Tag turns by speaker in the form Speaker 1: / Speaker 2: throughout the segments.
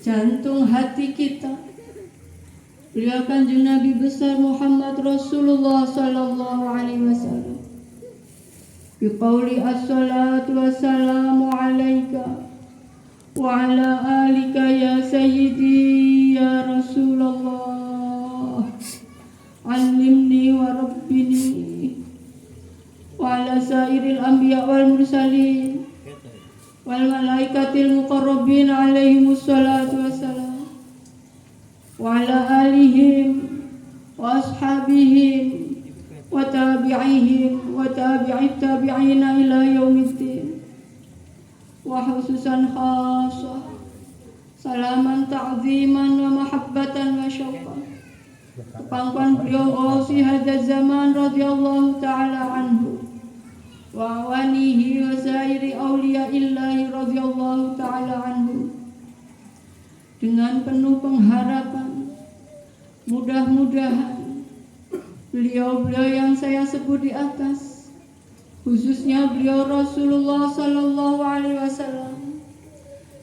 Speaker 1: jantung hati kita. Beliau Kanjeng Nabi besar Muhammad Rasulullah sallallahu alaihi wasallam. Biqauli as-salatu wassalamu alaika wa ala alika ya sayyidi ya Rasulullah. Alimni wa rabbini wa ala sairil anbiya wal mursalin wal malaikatil muqarrabin alaihimus salatu wassalam wa ala alihim wa ashabihim wa tabi'ihim wa tabi'it tabi'ina ila yaumiddin wa khususan khasah salaman ta'ziman wa mahabbatan wa syauqan kepangkuan beliau Gausi hadza zaman radhiyallahu ta'ala anhu wa awanihi wa sairi awliya illahi radhiyallahu ta'ala anhu. Dengan penuh pengharapan, mudah-mudahan beliau-beliau yang saya sebut di atas, khususnya beliau Rasulullah sallallahu alaihi wasallam,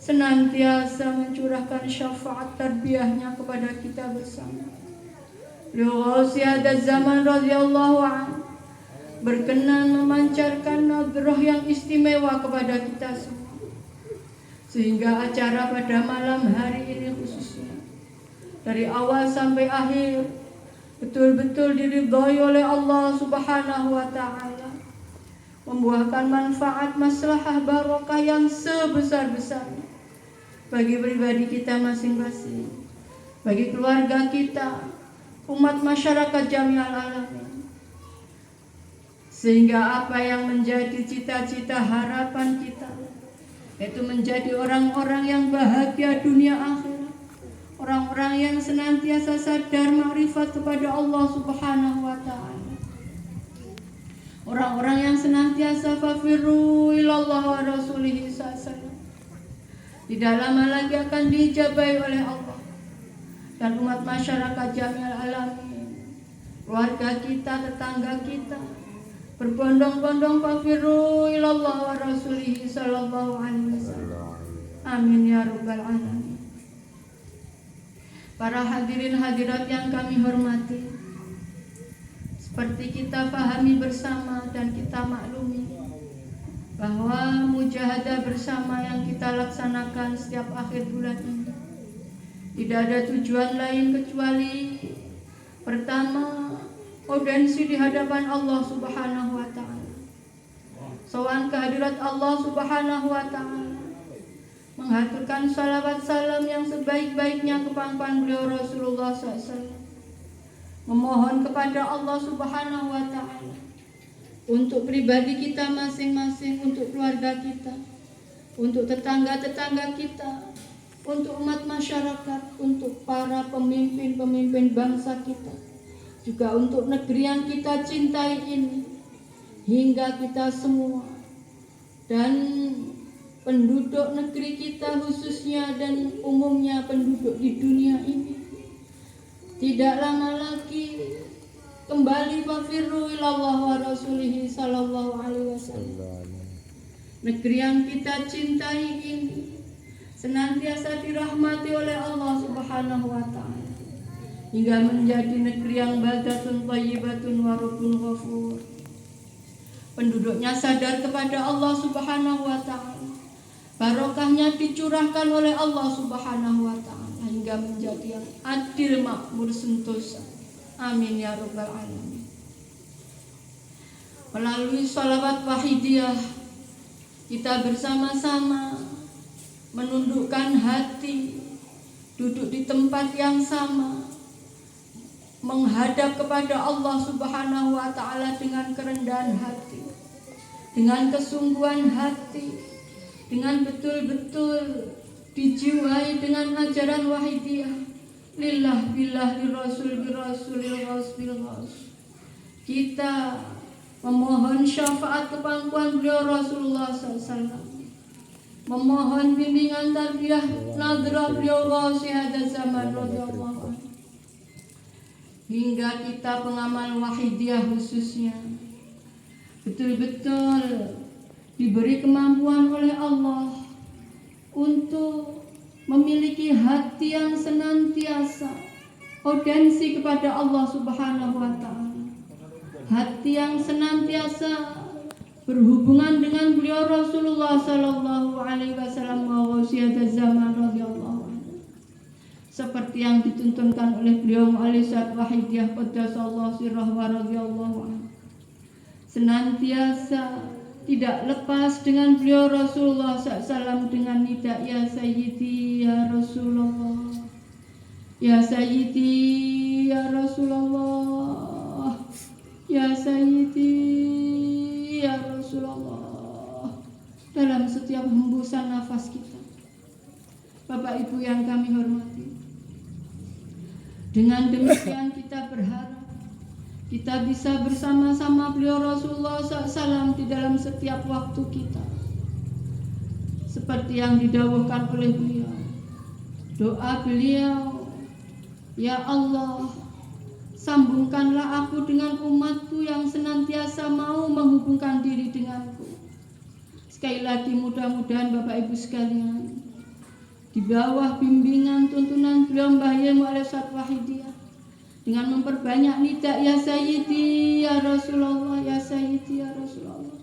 Speaker 1: senantiasa mencurahkan syafaat tarbiyahnya kepada kita bersama. Beliau Gausi hadza zaman radhiyallahu anhu berkenan memancarkan nadrah yang istimewa kepada kita semua, sehingga acara pada malam hari ini khususnya dari awal sampai akhir betul-betul diridhai oleh Allah Subhanahu wa ta'ala, membuahkan manfaat, maslahah, barokah yang sebesar-besarnya bagi pribadi kita masing-masing, bagi keluarga kita, umat masyarakat jami'al alamin, sehingga apa yang menjadi cita-cita harapan kita, yaitu menjadi orang-orang yang bahagia dunia akhirat, orang-orang yang senantiasa sadar makrifat kepada Allah Subhanahu wa ta'ala, orang-orang yang senantiasa fafirru ilallah wa rasulihi sallallahu, tidak lama lagi akan diijabahi oleh Allah dan umat masyarakat jami'al alamin, keluarga kita, tetangga kita, berbondong-bondong fafirru ilallah wa rasulihi sallallahu alaihi wasallam. Amin ya rabbal alamin. Para hadirin hadirat yang kami hormati, seperti kita pahami bersama dan kita maklumi bahwa mujahadah bersama yang kita laksanakan setiap akhir bulan ini tidak ada tujuan lain kecuali pertama, audensi di hadapan Allah Subhanahu wa ta'ala, sowan kehadirat Allah Subhanahu wa ta'ala, menghaturkan salawat salam yang sebaik-baiknya kepangkuan beliau Rasulullah SAW, memohon kepada Allah Subhanahu wa ta'ala untuk pribadi kita masing-masing, untuk keluarga kita, untuk tetangga-tetangga kita, untuk umat masyarakat, untuk para pemimpin-pemimpin bangsa kita, juga untuk negeri yang kita cintai ini, hingga kita semua dan penduduk negeri kita khususnya dan umumnya penduduk di dunia ini tidak lama lagi kembali fafirru ilallah wa rasulihi sallallahu alaihi wasallam. Negeri yang kita cintai ini senantiasa dirahmati oleh Allah Subhanahu wa ta'ala, hingga menjadi negeri yang baldatun thayyibatun wa rabbun ghafur. Penduduknya sadar kepada Allah Subhanahu wa ta'ala, barokahnya dicurahkan oleh Allah Subhanahu wa ta'ala, hingga menjadi yang adil, makmur, sentosa. Amin ya rabbal alamin. Melalui sholawat wahidiyah, kita bersama-sama menundukkan hati, duduk di tempat yang sama, menghadap kepada Allah Subhanahu wa ta'ala dengan kerendahan hati, dengan kesungguhan hati, dengan betul-betul dijiwai dengan ajaran wahidiyah, lillah billah lirasul birasulil ghaus bil ghaus. Kita memohon syafaat kepangkuan beliau Rasulullah SAW, memohon bimbingan tarbiyah nadrah beliau Gausi hadza zaman radhiyallahu anhu, hingga kita pengamal wahidiyah khususnya betul-betul diberi kemampuan oleh Allah untuk memiliki hati yang senantiasa audensi kepada Allah Subhanahu wa Ta'ala, hati yang senantiasa berhubungan dengan beliau Rasulullah Sallallahu Alaihi Wasallam wa wasiat zaman radhiyallahu anhu, seperti yang dituntunkan oleh beliau Mu'alisat Wahidiyah Qaddasallahu sirrah wa radhiyallahu anhu. Senantiasa tidak lepas dengan beliau Rasulullah SAW dengan nida ya Sayyidi ya Rasulullah, ya Sayyidi ya Rasulullah, ya Sayyidi ya Rasulullah, dalam setiap hembusan nafas kita. Bapak Ibu yang kami hormati, dengan demikian kita berharap kita bisa bersama-sama beliau Rasulullah SAW di dalam setiap waktu kita, seperti yang didawuhkan oleh beliau. Doa beliau, ya Allah, sambungkanlah aku dengan umatku yang senantiasa mau menghubungkan diri denganku. Sekali lagi mudah-mudahan Bapak Ibu sekalian, di bawah bimbingan tuntunan beliau Mbah Yai Mu'alisat Wahidiyah, dengan memperbanyak nida ya Sayyidi ya Rasulullah, ya Sayyidi ya Rasulullah,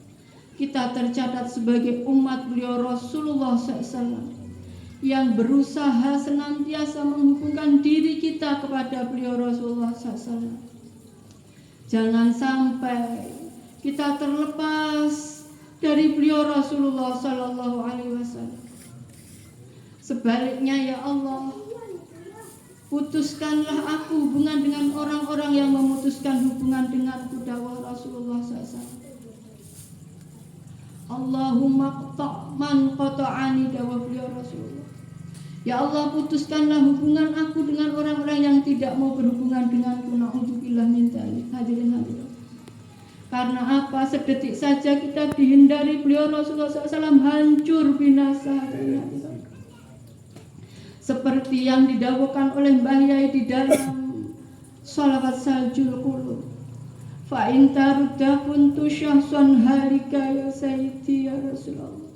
Speaker 1: kita tercatat sebagai umat beliau Rasulullah SAW yang berusaha senantiasa menghubungkan diri kita kepada beliau Rasulullah SAW. Jangan sampai kita terlepas dari beliau Rasulullah SAW. Sebaliknya ya Allah, putuskanlah aku hubungan dengan orang-orang yang memutuskan hubungan denganku, dawuh Rasulullah SAW. Allahumma qta' man qata'ani, dawuh beliau Rasulullah. Ya Allah, putuskanlah hubungan aku dengan orang-orang yang tidak mau berhubungan denganku. Na'udzubillah min dzalik. Hadirin hadirat. Karena apa? Sedetik saja kita dihindari beliau Rasulullah SAW hancur binasa. Seperti yang didawuhkan oleh Mbah Yai di dalam Shalawat Saljul Qulub. Fa in tarudda kuntu syahsan halika ya Sayyidi ya Rasulullah.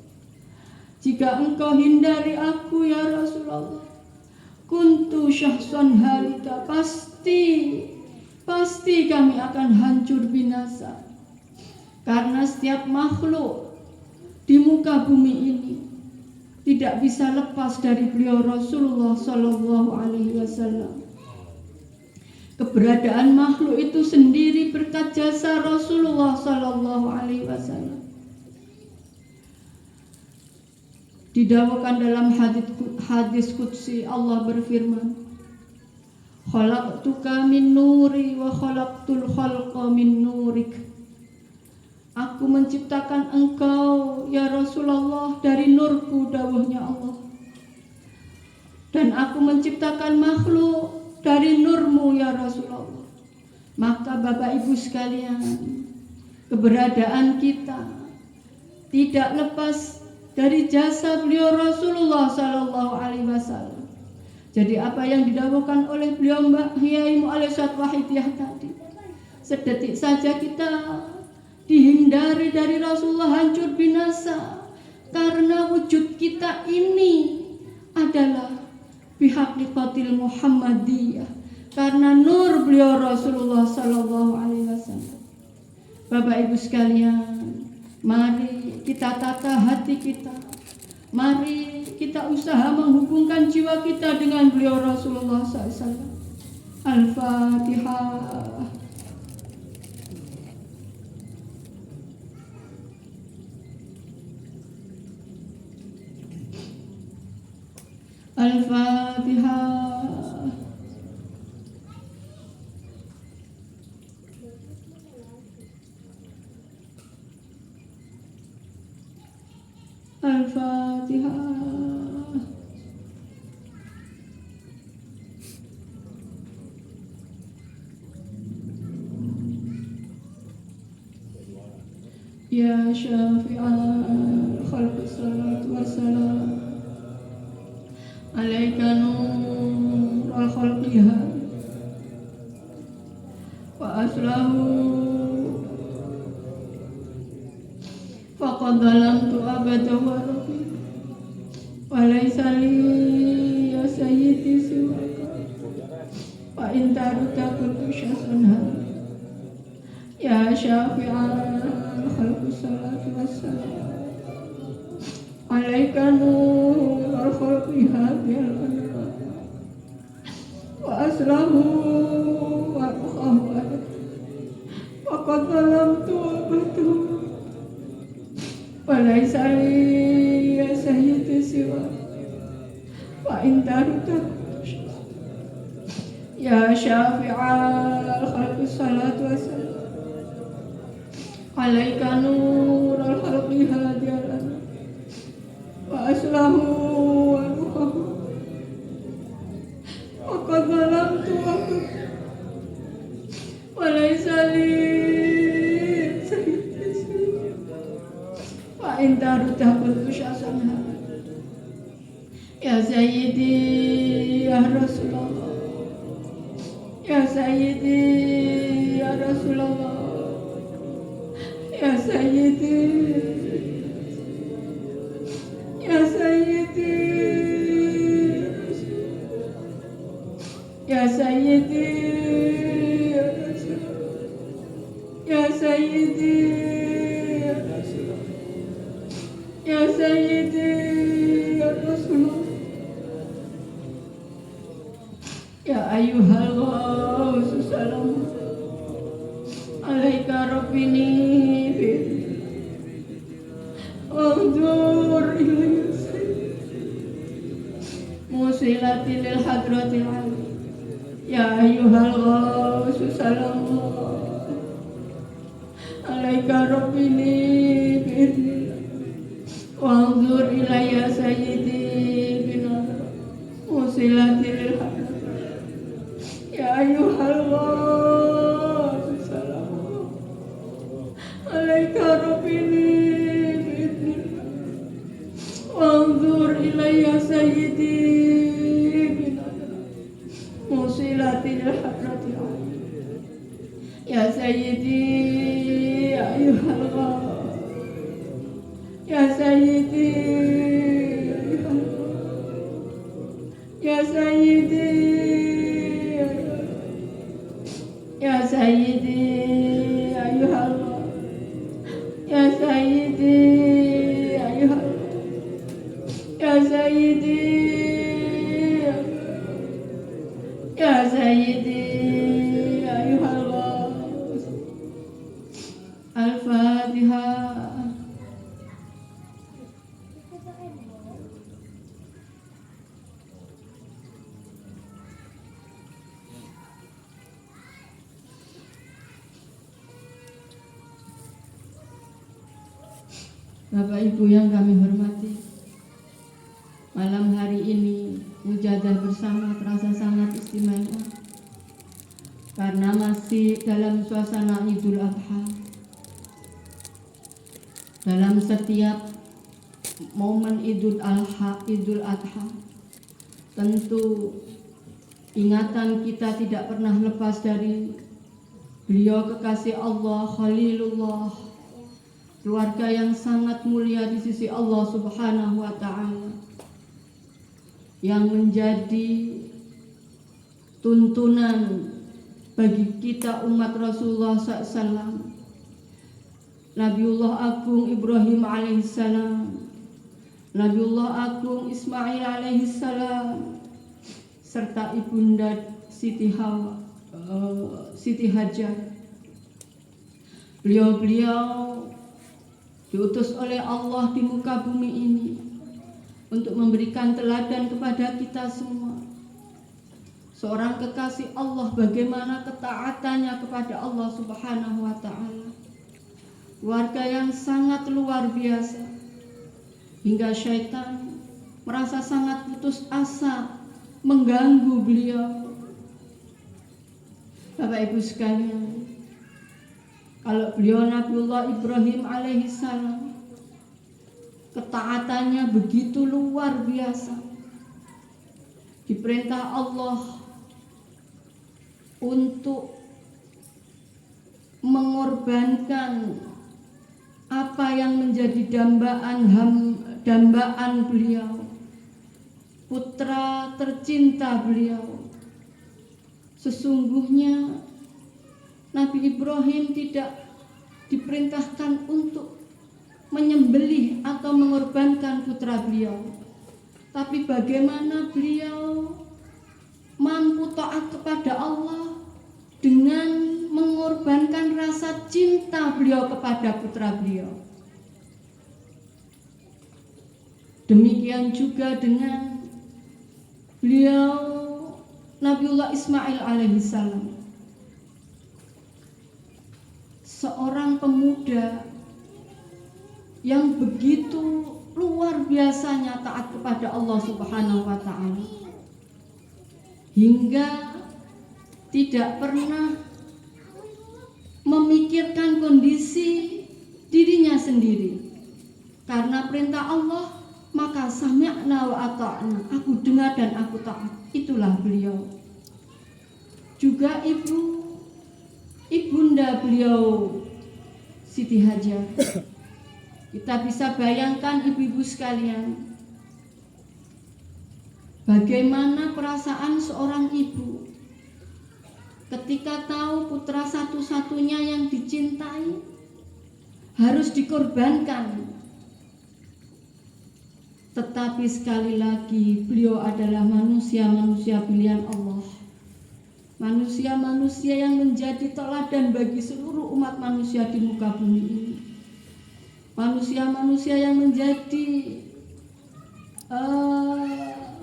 Speaker 1: Jika engkau hindari aku ya Rasulullah, kuntu syahsan halika, pasti kami akan hancur binasa. Karena setiap makhluk di muka bumi ini tidak bisa lepas dari beliau Rasulullah Sallallahu Alaihi Wasallam. Keberadaan makhluk itu sendiri berkat jasa Rasulullah Sallallahu Alaihi Wasallam. Didawuhkan dalam hadis qudsi, Allah berfirman, khalaqtuka min nuri wa khalaqtul khalqa min nurik. Aku menciptakan engkau ya Rasulullah dari nurku, dawuhnya Allah. Dan aku menciptakan makhluk dari nurmu ya Rasulullah. Maka Bapak Ibu sekalian, keberadaan kita tidak lepas dari jasa beliau Rasulullah Sallallahu Alaihi Wasallam. Jadi apa yang didawuhkan oleh beliau Mbah Yai Mu'alisat Wahidiyah tadi, sedetik saja kita dihindari dari Rasulullah hancur binasa, karena wujud kita ini adalah bihaqiqatil Muhammadiyah, karena nur beliau Rasulullah Sallallahu Alaihi Wasallam. Bapak Ibu sekalian, mari kita tata hati kita, mari kita usaha menghubungkan jiwa kita dengan beliau Rasulullah SAW. Al-Fatihah. Al-Fatihah. Al-Fatihah. Ya Syafi'al Khalq salatu wassalam alaika nur al-khalqiha wa aslahu faqad zalamtu abada wa rabbi wa laysa li in taruta kuntu syasana ya syafi'al khalqi salatu wassalam alaika nurul khalqi hadiyal anwar wa aslahu wa khawat wa qad zalamtu wa betul wa laisa li ya sayyidi siwa wa in taruta ya syafi'al khalqi salatu wassalam alaika nurul khalqi hadiyal anwar wa aslahu wa khawat wa qad zalamtu wa betul wa laisa li wa in taruta kuntu syasana ya sayyidi ya Rasulullah ya sayyidi ya Rasulullah ya sayyidi ya sayyidi ya sayyidi ya sayyidi ya sayyidi ya Rasulullah ya ayyuhal ghaus salam alaika rabbini anzur ilayya musilati lil hadratil alim ya ayyuhal ghaus salam alaika rabbini wanzur ilayya sayyidi binur musilati lil hadratil ya ayyuhal ghaus salam alaika rabbini wanzur ilayya sayyidi binur musilati lil hadratil ya sayyidi ya ayyuhal ghaus ya sayyidi ya sayyidi ya sayyidi ayyuhal ya sayyidi ayyuhal ya sayyidi ya sayyidi ayyuhal Al-Fatihah. Bapak Ibu yang kami hormati, malam hari ini mujadah bersama terasa sangat istimewa karena masih dalam suasana Idul Adha. Dalam setiap momen Idul Adha, tentu ingatan kita tidak pernah lepas dari beliau kekasih Allah, Khalilullah, keluarga yang sangat mulia di sisi Allah Subhanahu wa Ta'ala, yang menjadi tuntunan bagi kita umat Rasulullah SAW. Nabiullah Agung Ibrahim alaihissalam, Nabiullah Agung Ismail alaihissalam, serta ibunda Siti Hajar. Beliau-beliau diutus oleh Allah di muka bumi ini untuk memberikan teladan kepada kita semua. Seorang kekasih Allah, bagaimana ketaatannya kepada Allah Subhanahu wa Ta'ala. Keluarga yang sangat luar biasa, hingga syaitan merasa sangat putus asa mengganggu beliau. Bapak Ibu sekalian, kalau beliau Nabiullah Ibrahim alaihissalam, ketaatannya begitu luar biasa. Diperintah Allah untuk mengorbankan apa yang menjadi dambaan beliau, putra tercinta beliau, Sesungguhnya Nabi Ibrahim tidak diperintahkan untuk menyembelih atau mengorbankan putra beliau, tapi bagaimana beliau mampu taat kepada Allah dengan mengorbankan rasa cinta beliau kepada putra beliau. Demikian juga dengan beliau Nabiullah Ismail alaihissalam, seorang pemuda yang begitu luar biasanya taat kepada Allah Subhanahu wa ta'ala, hingga tidak pernah memikirkan kondisi dirinya sendiri. Karena perintah Allah, maka sami'na wa ata'na, aku dengar dan aku taat. Itulah beliau. Juga ibunda beliau Siti Hajar. Kita bisa bayangkan ibu-ibu sekalian, bagaimana perasaan seorang ibu ketika tahu putra satu-satunya yang dicintai harus dikorbankan. Tetapi sekali lagi beliau adalah manusia-manusia pilihan Allah, manusia-manusia yang menjadi teladan bagi seluruh umat manusia di muka bumi ini, manusia-manusia yang menjadi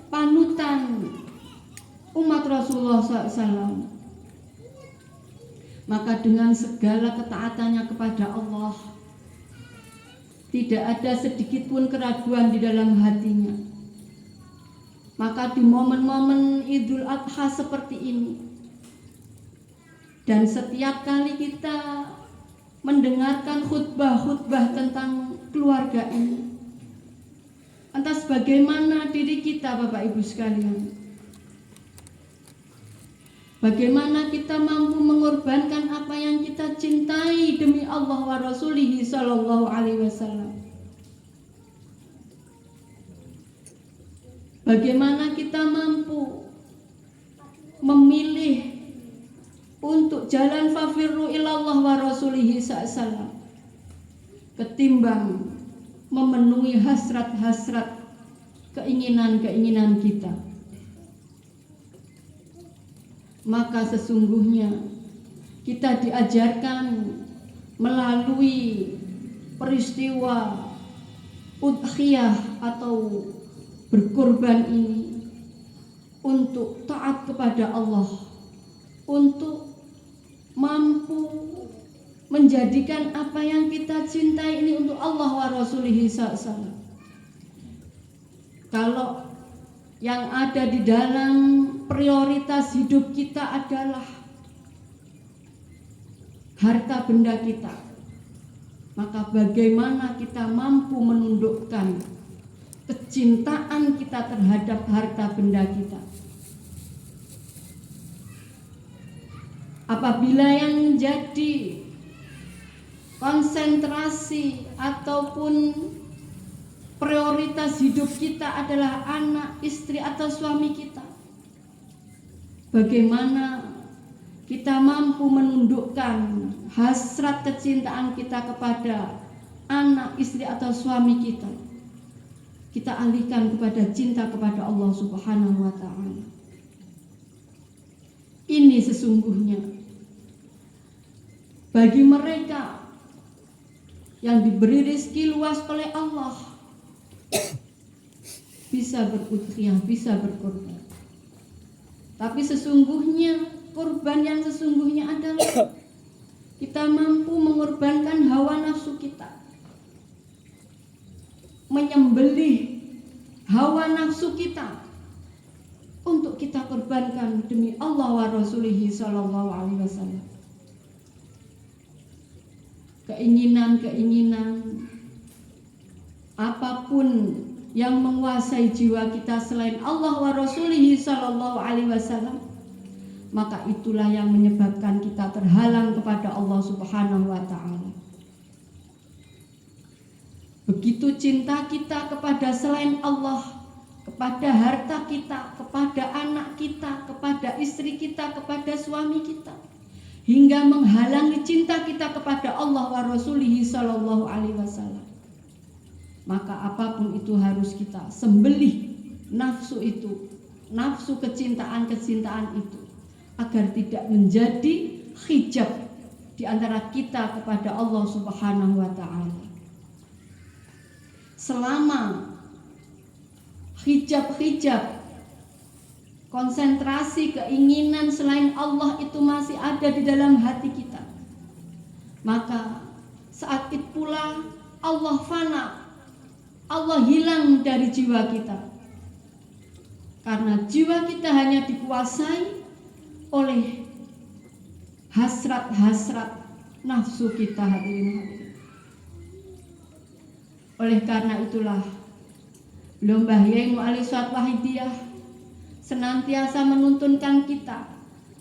Speaker 1: panutan umat Rasulullah SAW. Maka dengan segala ketaatannya kepada Allah, tidak ada sedikit pun keraguan di dalam hatinya. Maka di momen-momen Idul Adha seperti ini, dan setiap kali kita mendengarkan khutbah-khutbah tentang keluarga ini, lantas bagaimana diri kita, Bapak Ibu sekalian? Bagaimana kita mampu mengorbankan apa yang kita cintai demi Allah wa Rasulihi sallallahu alaihi wasallam? Bagaimana kita mampu memilih untuk jalan fafirru ilallah wa Rasulihi sallallahu alaihi wasallam ketimbang memenuhi hasrat-hasrat keinginan-keinginan kita? Maka sesungguhnya kita diajarkan melalui peristiwa udhiyah atau berkorban ini untuk taat kepada Allah, untuk mampu menjadikan apa yang kita cintai ini untuk Allah wa Rasulihi SAW. Kalau yang ada di dalam prioritas hidup kita adalah harta benda kita, maka bagaimana kita mampu menundukkan kecintaan kita terhadap harta benda kita? Apabila yang menjadi konsentrasi ataupun prioritas hidup kita adalah anak, istri atau suami kita, bagaimana kita mampu menundukkan hasrat kecintaan kita kepada anak, istri atau suami kita? Kita alihkan kepada cinta kepada Allah Subhanahu wa ta'ala. Ini sesungguhnya bagi mereka yang diberi rezeki luas oleh Allah, bisa berudhiyah, bisa berkorban. Tapi sesungguhnya korban yang sesungguhnya adalah kita mampu mengorbankan hawa nafsu kita, menyembelih hawa nafsu kita untuk kita korbankan demi Allah wa Rasulihi sallallahu alaihi wasallam. Keinginan-keinginan apapun yang menguasai jiwa kita selain Allah wa Rasulihi sallallahu alaihi wasallam, maka itulah yang menyebabkan kita terhalang kepada Allah Subhanahu wa ta'ala. Begitu cinta kita kepada selain Allah, kepada harta kita, kepada anak kita, kepada istri kita, kepada suami kita, hingga menghalangi cinta kita kepada Allah wa Rasulihi sallallahu alaihi wasallam. Maka apapun itu harus kita sembelih nafsu itu, nafsu kecintaan itu, agar tidak menjadi hijab di antara kita kepada Allah Subhanahu wa taala. Selama hijab-hijab konsentrasi keinginan selain Allah itu masih ada di dalam hati kita, maka saat itu pula Allah fana, Allah hilang dari jiwa kita. Karena jiwa kita hanya dikuasai oleh hasrat-hasrat nafsu kita, hadirin. Oleh karena itulah Mbah Yai Mu'alisat Wahidiyah senantiasa menuntunkan kita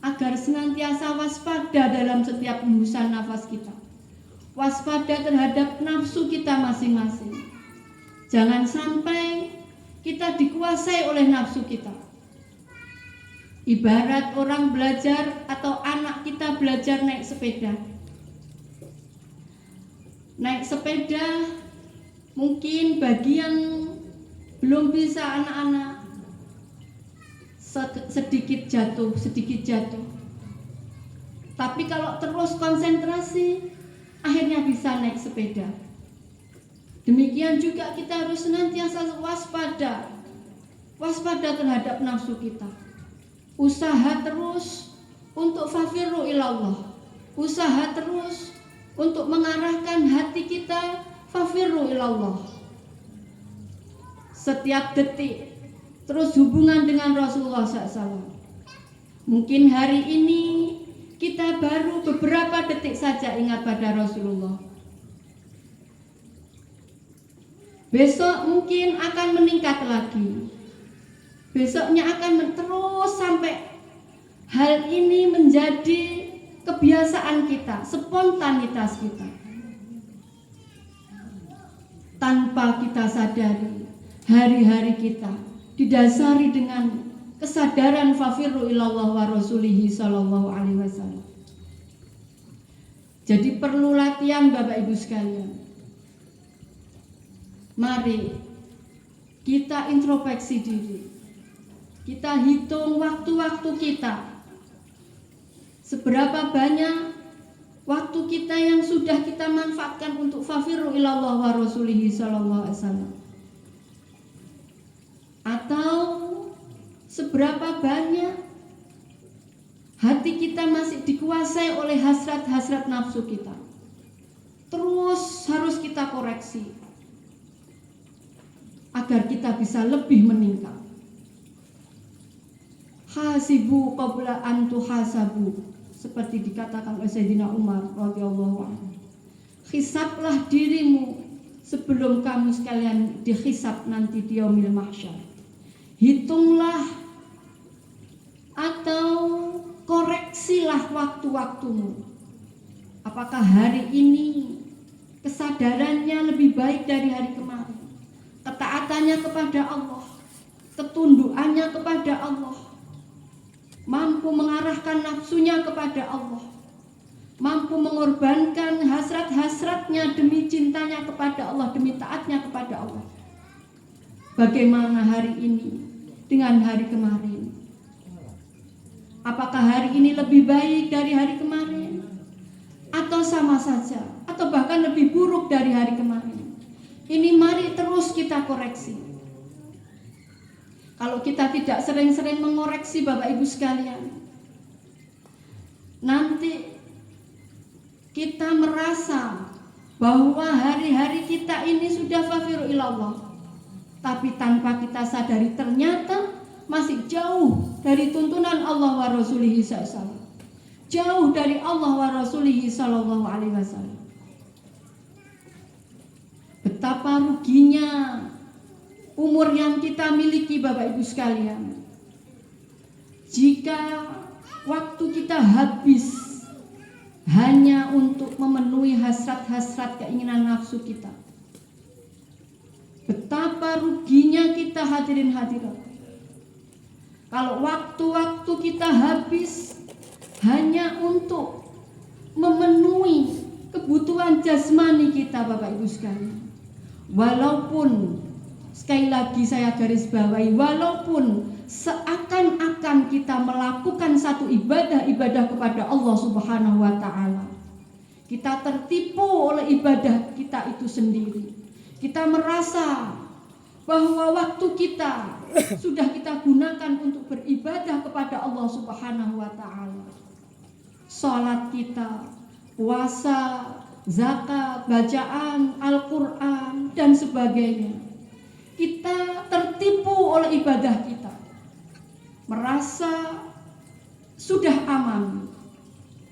Speaker 1: agar senantiasa waspada dalam setiap hembusan nafas kita, waspada terhadap nafsu kita masing-masing. Jangan sampai kita dikuasai oleh nafsu kita. Ibarat orang belajar atau anak kita belajar naik sepeda. Naik sepeda mungkin bagian belum bisa anak-anak, sedikit jatuh. Tapi kalau terus konsentrasi, akhirnya bisa naik sepeda. Demikian juga kita harus senantiasa waspada terhadap nafsu kita. Usaha terus untuk fafirru ilallah, usaha terus untuk mengarahkan hati kita fafirru ilallah. Setiap detik terus hubungan dengan Rasulullah SAW. Mungkin hari ini kita baru beberapa detik saja ingat pada Rasulullah. Besok mungkin akan meningkat lagi. Besoknya akan terus sampai hal ini menjadi kebiasaan kita, spontanitas kita. Tanpa kita sadari, hari-hari kita didasari dengan kesadaran fafirru ilallah wa rasulihi sallallahu alaihi wasallam. Jadi perlu latihan Bapak Ibu sekalian. Mari kita introspeksi diri. Kita hitung waktu-waktu kita. Seberapa banyak waktu kita yang sudah kita manfaatkan untuk fafirru ilallah wa rasulihi sallallahu alaihi wasallam. Atau seberapa banyak hati kita masih dikuasai oleh hasrat-hasrat nafsu kita. Terus harus kita koreksi agar kita bisa lebih meningkat. Hasibu qabla an tuhasabu, seperti dikatakan oleh Sayyidina Umar radhiyallahu anhu. Hisablah dirimu sebelum kamu sekalian dihisab nanti di yaumil mahsyar. Hitunglah atau koreksilah waktu-waktumu. Apakah hari ini kesadarannya lebih baik dari hari kemarin? Ketaatannya kepada Allah, ketundukannya kepada Allah, mampu mengarahkan nafsunya kepada Allah, mampu mengorbankan hasrat-hasratnya demi cintanya kepada Allah, demi taatnya kepada Allah. Bagaimana hari ini dengan hari kemarin? Apakah hari ini lebih baik dari hari kemarin? Atau sama saja? Atau bahkan lebih buruk dari hari kemarin? Ini mari terus kita koreksi. Kalau kita tidak sering-sering mengoreksi Bapak Ibu sekalian, nanti kita merasa bahwa hari-hari kita ini sudah fafirru ilallah, tapi tanpa kita sadari ternyata masih jauh dari tuntunan Allah wa rasulihi sallallahu, jauh dari Allah wa rasulihi sallallahu alaihi wasallam. Betapa ruginya umur yang kita miliki Bapak Ibu sekalian, jika waktu kita habis hanya untuk memenuhi hasrat-hasrat keinginan nafsu kita. Betapa ruginya kita, hadirin hadirat, kalau waktu-waktu kita habis hanya untuk memenuhi kebutuhan jasmani kita, Bapak Ibu sekalian. Walaupun, sekali lagi saya garis bawahi, walaupun seakan-akan kita melakukan satu ibadah kepada Allah Subhanahu wa Ta'ala, kita tertipu oleh ibadah kita itu sendiri. Kita merasa bahwa waktu kita sudah kita gunakan untuk beribadah kepada Allah Subhanahu wa Ta'ala. Salat kita, puasa, zakat, bacaan Al-Quran, dan sebagainya. Kita tertipu oleh ibadah kita, merasa sudah aman.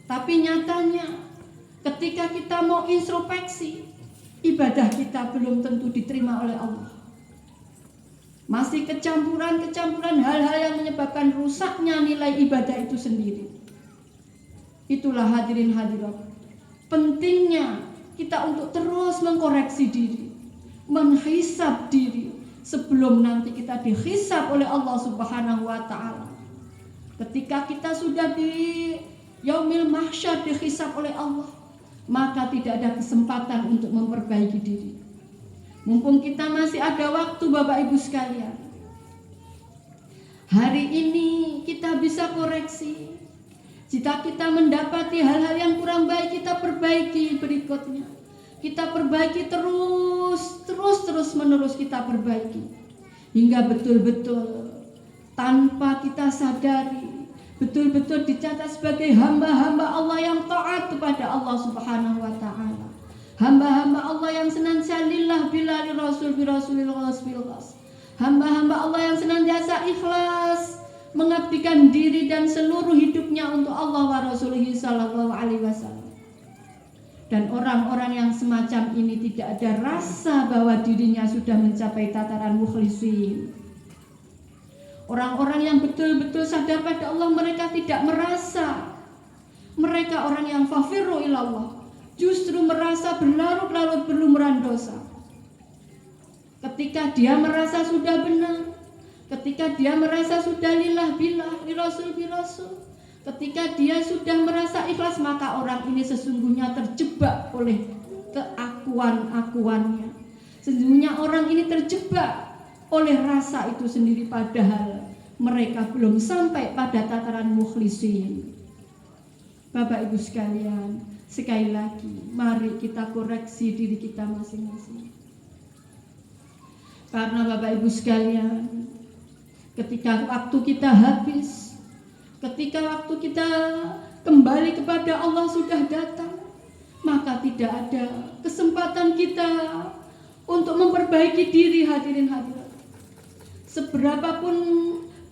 Speaker 1: Tapi nyatanya ketika kita mau introspeksi, ibadah kita belum tentu diterima oleh Allah. Masih kecampuran hal-hal yang menyebabkan rusaknya nilai ibadah itu sendiri. Itulah hadirin hadirat, pentingnya kita untuk terus mengkoreksi diri, menghisab diri sebelum nanti kita dihisab oleh Allah Subhanahu wa Ta'ala. Ketika kita sudah di yaumil mahsyar dihisab oleh Allah, maka tidak ada kesempatan untuk memperbaiki diri. Mumpung kita masih ada waktu, Bapak Ibu sekalian, hari ini kita bisa koreksi. Jika kita mendapati hal-hal yang kurang baik, kita perbaiki berikutnya. Kita perbaiki terus menerus kita perbaiki. Hingga betul-betul tanpa kita sadari, betul-betul dicatat sebagai hamba-hamba Allah yang taat kepada Allah Subhanahu wa Ta'ala. Hamba-hamba Allah yang senantiasa lillah billah rasul birasulillah. Hamba-hamba Allah yang senantiasa ikhlas mengabdikan diri dan seluruh hidupnya untuk Allah wa Rasulih sallallahu alaihi wasallam. Dan orang-orang yang semacam ini tidak ada rasa bahwa dirinya sudah mencapai tataran mukhlisin. Orang-orang yang betul-betul sadar pada Allah, mereka tidak merasa mereka orang yang fafirru ilallah, justru merasa berlarut-larut berlumuran dosa. Ketika dia merasa sudah benar, ketika dia merasa sudah lillah billah, lirasul birasul, ketika dia sudah merasa ikhlas, maka orang ini sesungguhnya terjebak oleh keakuan-akuannya. Sesungguhnya orang ini terjebak oleh rasa itu sendiri, padahal mereka belum sampai pada tataran mukhlisin. Bapak Ibu sekalian, sekali lagi mari kita koreksi diri kita masing-masing. Karena Bapak Ibu sekalian, ketika waktu kita habis, ketika waktu kita kembali kepada Allah sudah datang, maka tidak ada kesempatan kita untuk memperbaiki diri, hadirin hadirat. Seberapapun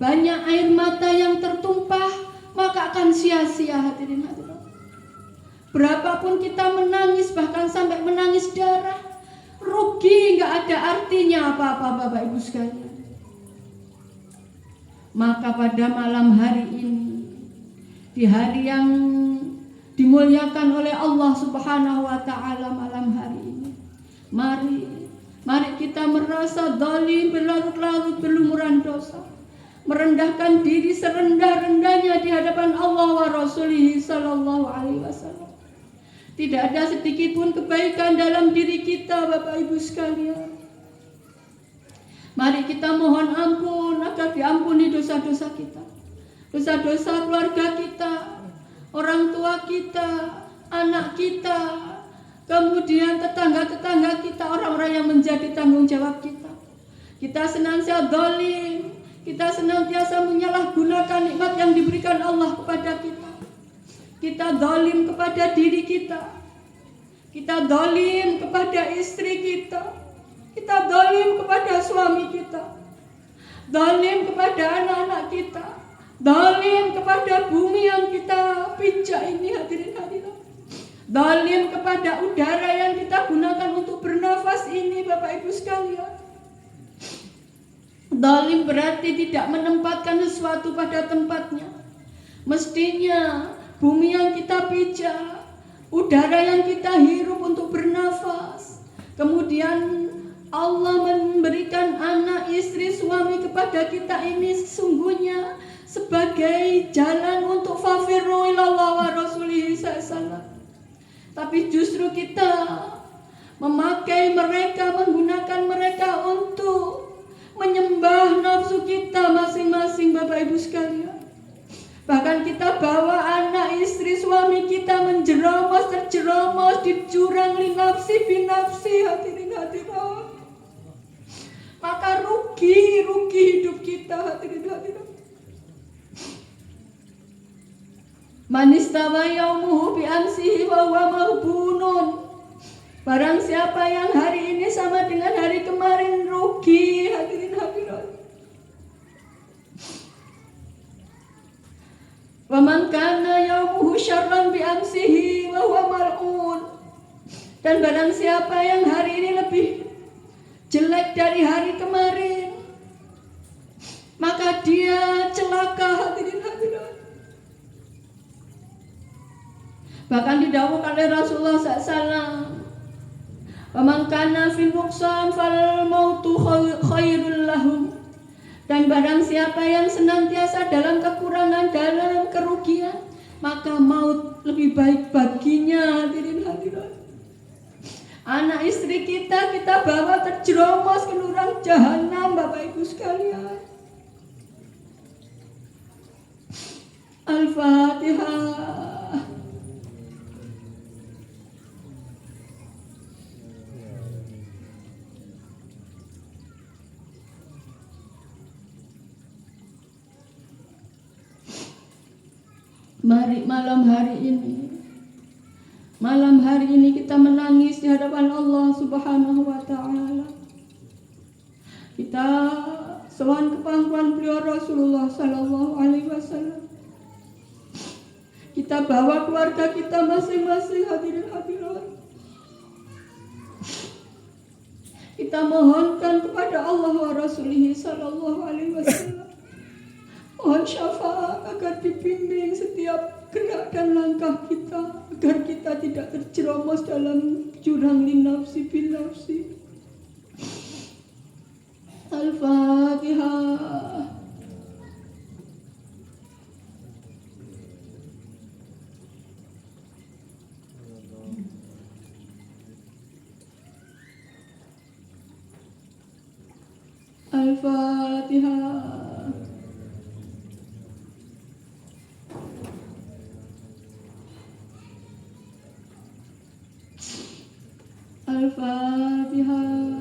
Speaker 1: banyak air mata yang tertumpah, maka akan sia-sia, hadirin hadirat. Berapapun kita menangis, bahkan sampai menangis darah, rugi, nggak ada artinya apa-apa, Bapak Ibu sekalian. Maka pada malam hari ini, di hari yang dimuliakan oleh Allah Subhanahu wa Ta'ala, malam hari ini, mari kita merasa zalim, berlarut-larut berlumuran dosa, merendahkan diri serendah-rendahnya di hadapan Allah wa Rasulih sallallahu alaihi wasallam. Tidak ada sedikit pun kebaikan dalam diri kita, Bapak Ibu sekalian. Mari kita mohon ampun agar diampuni dosa-dosa kita, dosa-dosa keluarga kita, orang tua kita, anak kita, kemudian tetangga-tetangga kita, orang-orang yang menjadi tanggung jawab kita. Kita senantiasa zalim, kita senantiasa menyalahgunakan nikmat yang diberikan Allah kepada kita. Kita zalim kepada diri kita, kita zalim kepada istri kita, kita zalim kepada suami kita, zalim kepada anak-anak kita, zalim kepada bumi yang kita pijak ini, hadirin hadirat, zalim kepada udara yang kita gunakan untuk bernafas ini, Bapak Ibu sekalian. Zalim berarti tidak menempatkan sesuatu pada tempatnya. Mestinya bumi yang kita pijak, udara yang kita hirup untuk bernafas, kemudian Allah memberikan anak, istri, suami kepada kita ini sesungguhnya sebagai jalan untuk fafirru ilallah wa rasulihi sallallahu. Tapi justru kita memakai mereka, menggunakan mereka untuk menyembah nafsu kita masing-masing, Bapak Ibu sekalian. Bahkan kita bawa anak, istri, suami kita menjerumus, terjerumus di jurang linafsi binafsi, hadirin hadirat. Maka rugi hidup kita, hadirin hadirat. Manistawa yaumuhu bi amsihi wa huwa mahbunun. Barang siapa yang hari ini sama dengan hari kemarin, rugi, hadirin hadirat. Wa man kana yaumuhu syarran bi amsihi wa huwa mal'un. Dan barang siapa yang hari ini lebih jelek dari hari kemarin, maka dia celaka, hadirin hadirat. Bahkan didhawuhkan oleh Rasulullah SAW, "Faman kana fil nuqsan fal mautu khairul lahum." Dan barang siapa yang senantiasa dalam kekurangan, dalam kerugian, maka maut lebih baik baginya, hadirin hadirat. Anak istri kita bawa terjerumus ke lurang jahanam, Bapak Ibu sekalian. Al-Fatihah. Mari malam hari ini kita menangis di hadapan Allah Subhanahu wa Ta'ala. Kita sowan kepangkuan beliau Rasulullah Sallallahu Alaihi Wasallam. Kita bawa keluarga kita masing-masing, hadirin hadirat. Kita mohonkan kepada Allah wa Rasulih Sallallahu Alaihi Wasallam. Mohon syafaat agar dibimbing setiap gerak dan langkah kita, agar kita tidak terjerumus dalam jurang linafsi binafsi. Al-Fatihah. Al-Fatihah. Al-Fatihah.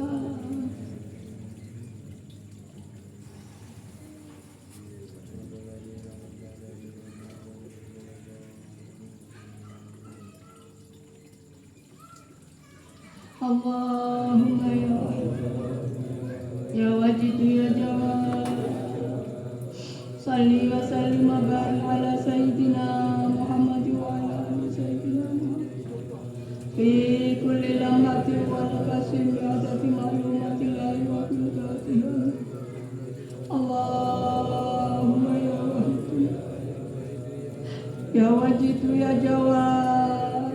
Speaker 1: Allahumma ya Wajid ya Jawad, salli wa sallim wa barik ala Sayyidina Muhammad wa ala ali Sayyidina Muhammad fi kulli lamhati wa nafasin bi adati ma'lumatillahi wa qudatihi. Allahumma ya Wajid ya Wajid ya Jawad,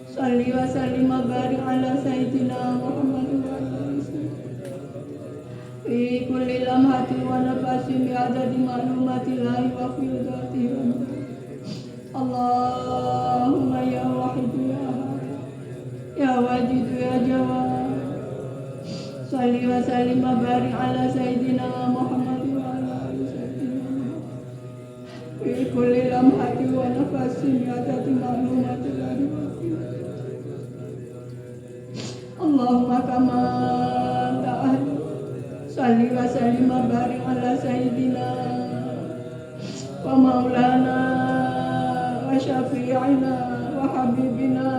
Speaker 1: salli wa sallim wa barik ala Sayyidina Muhammad wa ala ali Sayyidina fi kulli lamhati wa nafasin bi adadi ma'lumatillahi wa qudatihi. Allahumma ya Wahid ya Ahad ya Wajid ya Jawad, salli wa sallim wa barik ala Sayyidina Muhammad wa ala ali Sayyidina Muhammad fi kulli lamhati wa nafasin bi adadi ma'lumatillahi wa Allahumma kama ta'ala, salli wa sallim wa barik ala Sayyidina wa maulana wa syafi'ina wa habibina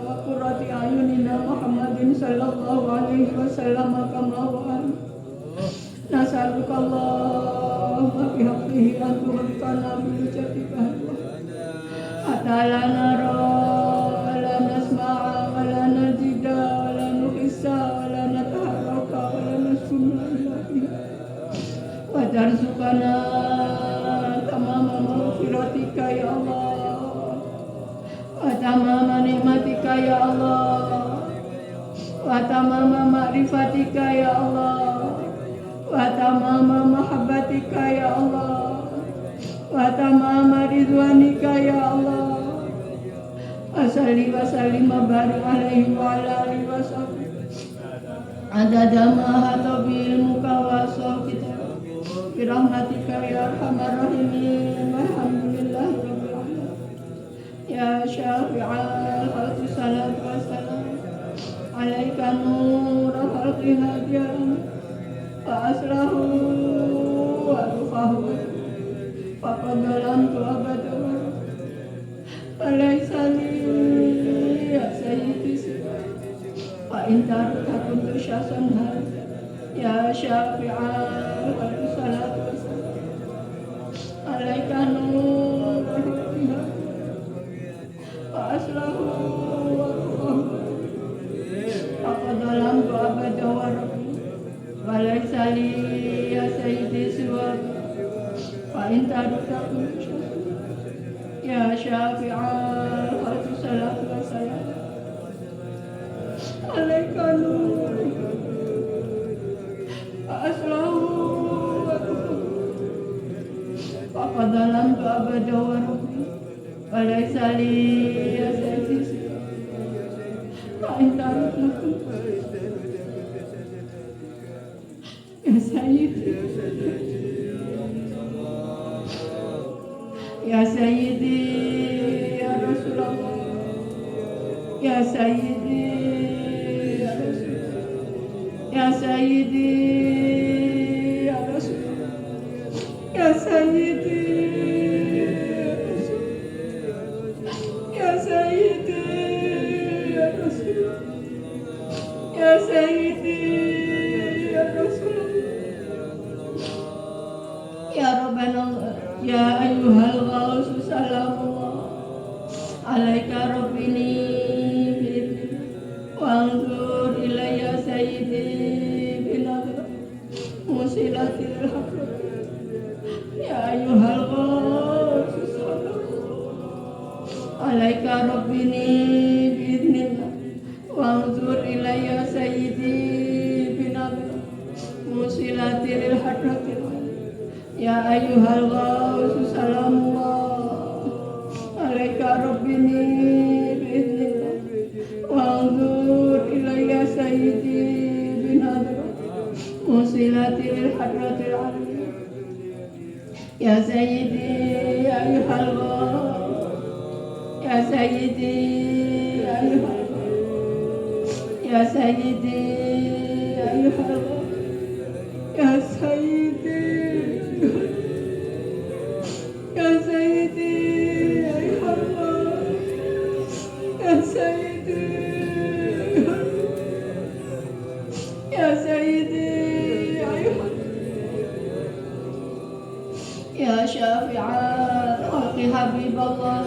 Speaker 1: wa qurrati ayunina Muhammadin sallallahu alaihi wasallam kama wa nas'aluka Allahumma bihaqqihi an tuhaqqana bil jati bahwa atalana wa la nasma'a wa la najida wa la nuhissa wa la nataharraka wa la nasumma ilahi wa tarzuqana tamama maghfiratika ya Allah wa tamama nikmatika ya Allah wa tamama ma'rifatika ya Allah wa tamama mahabbatika ya Allah wa tamama ridwanika ya Allah. Wasalli wa sallim wa barik alaihi wa ala alihi wa sahbihi adada ma hata bil muka wa kita birahmatika ya arhamar rahimin walhamdulillahi rabbil alamin ya syafi'al khalqi salatu wa salam alaika nurul khalqi hadiyan wa asrahu wa rufahu wa qadalam tu abadu alaysa li ya sayyidi wa inta kuntu syasan ya syafi'al khalqi salatu wa salam alaika nurul khalqi wa asrahu wa rufahu wa qadalam tu abadu wa walaysa li ya sayyidi siwa wa inta kuntu syasan ya syafi'al khalqi salatu wa salam alaika nur aslahu wa qadalam abada wa rabbi walaysa li ya sayyidi wa anta ya sayyidi ya sayyidi ya Rasulullah ya sayyidi ya Rasulullah ya sayyidi ya Rasulullah ya sayyidi ya sayyidi ya Rasulullah ya sayyidi ya Rasulullah ya Rabbana ya ayyuhal ghaus salamullah alaika rabbini wanzur ilayya sayyidi binadra musilatil haqq ya ayyuhal ghaus salamullah alaika rabbini biidnillah wanzur ilayya sayyidi binadra musilatil haqq ya ayyuhal ghaus salamullah alaika rabbini biidnillah wanzur ilayya sayyidi binadra musilatil hadratil aliyah ya sayyidi ya ayyuhal ghaus ya sayyidi ya ayyuhal ghaus ya sayyidi ya ayyuhal ghaus ya sayyidi ya sayyidi ya ayyuhal ghaus ya sayyidi ya sayyidi ya ayyuhal ya syafi'al khalqi habiballah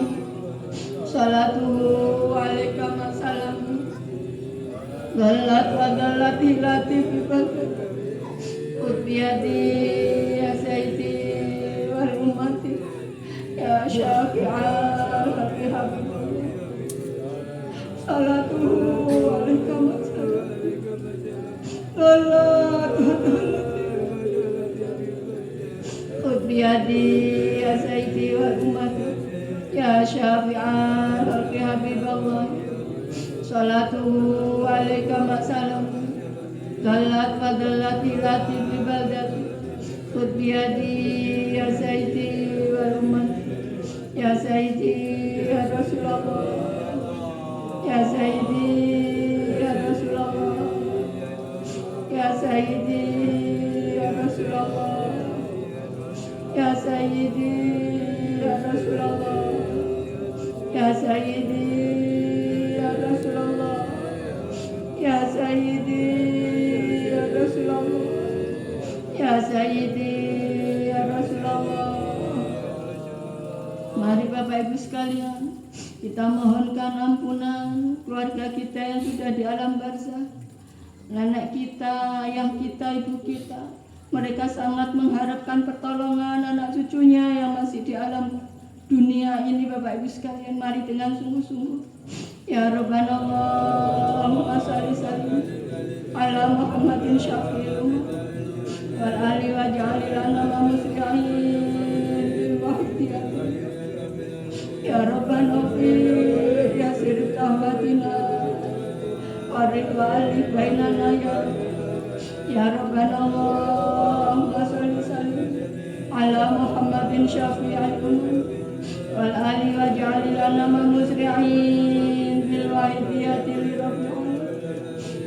Speaker 1: salatuhu alaika ma salam dallat wa dallat hilati bi barakati Utbiyadi ya sayyidi wal ummati ya syafi'al khalqi habiballah salatuhu alaika ma salam dallat wa dallat Utbiyadi ya sayyidi wal ummati ya syafi'al khalqi habiballah salatuhu alaika ma salam dallat wa dallat hilati bi baldati khudh biyadi ya sayyidi wal ummati ya sayyidi ya Rasulullah ya sayyidi ya Rasulullah ya sayyidi ya Rasulullah ya sayyidi ya Rasulullah ya sayyidi ya Rasulullah ya sayyidi ya Rasulullah ya sayyidi ya Rasulullah. Mari Bapak Ibu sekalian, kita mohonkan ampunan keluarga kita yang sudah di alam barzakh, nenek kita, ayah kita, ibu kita. Mereka sangat mengharapkan pertolongan anak cucunya yang masih di alam dunia ini. Bapak Ibu sekalian, mari dengan sungguh-sungguh. Ya Rabbana Allahumma shalli sallim ala Muhammadin syafi'il ummah wal ali wa ja'al lana muslimin bil wahdi Ya Rabbana fir yasir tahwatina warid walid bainana ya Rabbana Allahumma salli sallim ala Muhammadin syafi'il umum wal ali waj'al lana musri'in bil wahidiyati li rabbil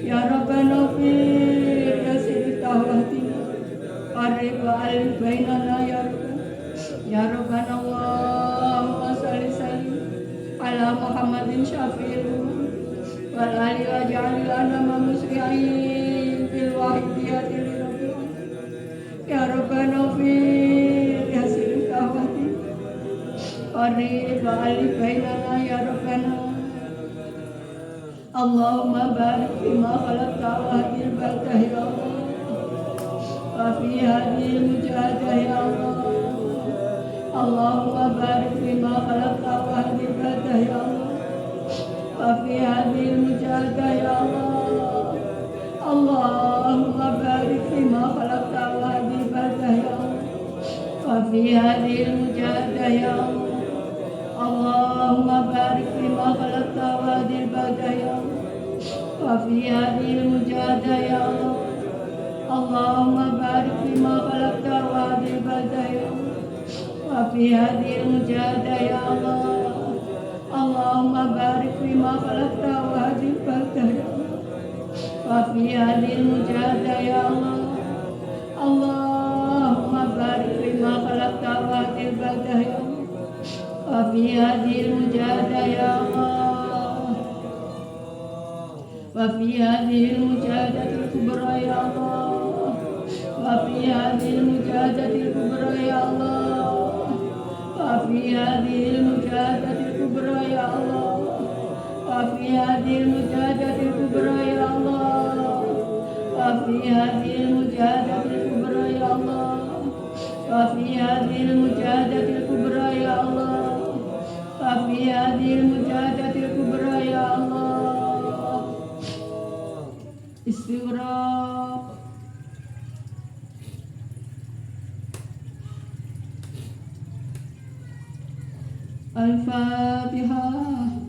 Speaker 1: ya Rabbana fir yasir tahwatina warid walid bainana ya Rabbana Allahumma salli sallim ala Muhammadin syafi'il umum wal ali waj'al lana musri'in bil wahidiyati li rabbil ya Rabbana fir yasir tahwati qarib ali bainana ya Rabbana Allahumma barik fima khalaqta wa hadil baldah ya Allah wa fi hadil mujahadah ya Allah Allahumma barik fima khalaqta wa hadil baldah ya Allah wa fi hadil mujahadah ya Allah Allahumma barik fima khalaqta wa hadil baldah ya Allah wa fi hadil mujahadah ya Allah Allahumma barik fima khalaqta wa hadil baldah ya Allah wa fi hadil mujahadah ya Allah Allahumma barik fima khalaqta wa hadil baldah ya Allah wa fi hadil mujahadah ya Allah Allahumma barik fima khalaqta wa hadil baldah ya Allah wa fi hadil mujahadah ya Allah Allahumma barik fima khalaqta wa hadil baldah ya Allah wa fi hadil mujahadah ya Allah wa fi hadil mujahadatil kubra ya Allah wa fi hadil mujahadatil kubra ya Allah wa fi hadil mujahadatil kubra ya Allah wa fi hadil mujahadatil kubra ya Allah wa fi hadil mujahadatil kubra ya Allah wa fi hadil mujahadatil kubra ya Allah wa fi hadil mujahadatil kubra ya Allah Istighfar Al-Fatihah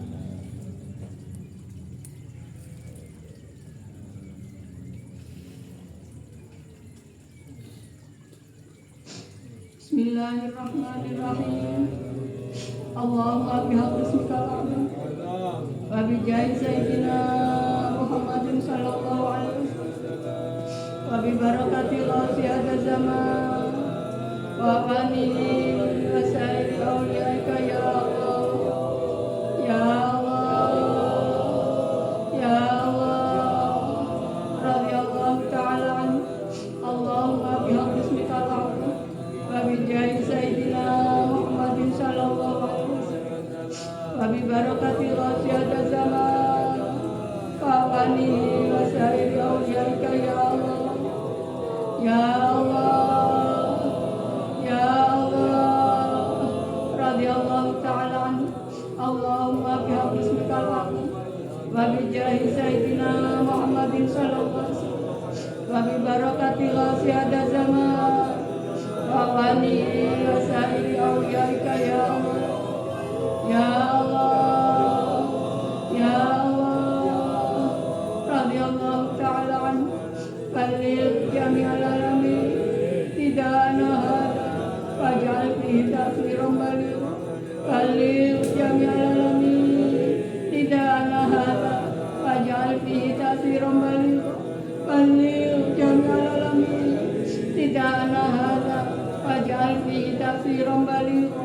Speaker 1: Bismillahirrahmanirrahim Allahumma bihaqqi ismikal a'zam wa bi jahi sayyidina Muhammadin sallallahu alaihi wasallam wa bi barakati hadha zaman wa qanihi wa sayyidi awliyaika ya Allah ya Allah ya Allah radhiyallahu ta'ala anhu Allahumma bihaqqi ismikal a'zam wa bi jahi sayyidina Muhammadin sallallahu alaihi wasallam wa bi barakati hadha zaman wa qanihi wa sayyidi awliyaika ya Allah ya Allah ya Allah radhiyallahu ta'ala anhu Allahumma bihaqqi ismikal a'zam wa bi jahi sayyidina Muhammadin sallallahu alaihi wasallam wa bi barakati hadha zaman wa qanihi wa sayyidi awliyaika ya Allah ya Allah ya Allah radhiyallahu ta'ala anhu balil jami'al alamin tidana hada waj'al fihi ta'firan baligha balil jami'al alamin tidana hada waj'al fihi ta'firan baligha balil jami'al alamin tidana hada waj'al fihi ta'firan baligha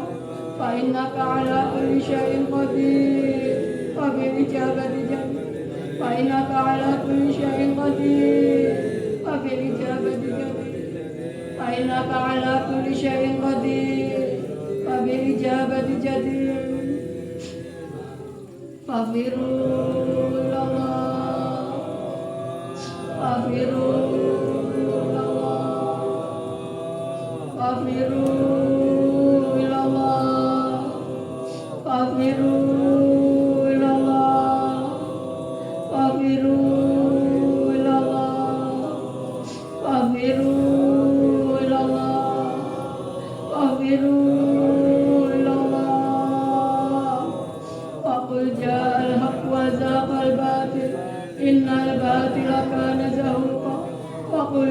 Speaker 1: fa innaka ala kulli syai'in qadir wa bil ijabati jadid fa innaka ala kulli syai'in qadir wa bil ijabati jadid fa innaka ala kulli syai'in qadir wa bil ijabati jadid fafiru ilallah fafiru ilallah fafiru ilallah fafiru ilallah fafiru ilallah fafiru ilallah fafiru ilallah wa zaqal batil innal batila kana zahuqa wa qul